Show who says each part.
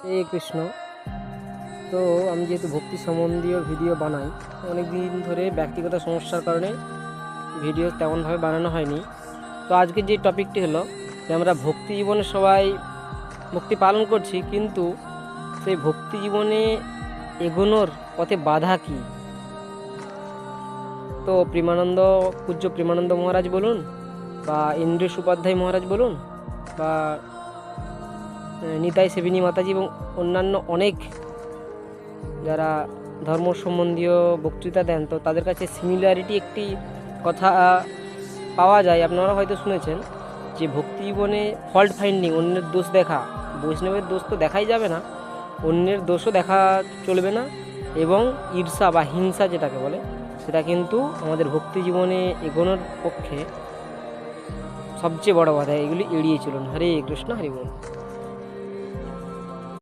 Speaker 1: এই কৃষ্ণ। তো আমি যেহেতু ভক্তি সম্বন্ধীয় ভিডিও বানাই, অনেক দিন ধরে ব্যক্তিগত সমস্যার কারণে ভিডিও তেমনভাবে বানানো হয়নি। তো আজকে যে টপিকটি হলো যে আমরা ভক্তি জীবনে সবাই ভক্তি পালন করছি, কিন্তু সেই ভক্তি জীবনে এগোনোর পথে বাধা কী। তো পূজ্য প্রেমানন্দ মহারাজ বলুন, বা ইন্দ্রেশ উপাধ্যায় মহারাজ বলুন, বা নিতাই সেবিনী মাতাজি এবং অন্যান্য অনেক যারা ধর্ম সম্বন্ধীয় বক্তৃতা দেন, তো তাদের কাছে সিমিলারিটি একটি কথা পাওয়া যায়। আপনারা হয়তো শুনেছেন যে ভক্তি জীবনে ফল্ট ফাইন্ডিং, অন্যের দোষ দেখা, বৈষ্ণবের দোষ তো দেখাই যাবে না, অন্যের দোষও দেখা চলবে না, এবং ঈর্ষা বা হিংসা যেটাকে বলে সেটা কিন্তু আমাদের ভক্তি জীবনে এগোনোর পক্ষে সবচেয়ে বড় বাধা। এগুলি এড়িয়ে চলুন। হরে কৃষ্ণ, হরি বল।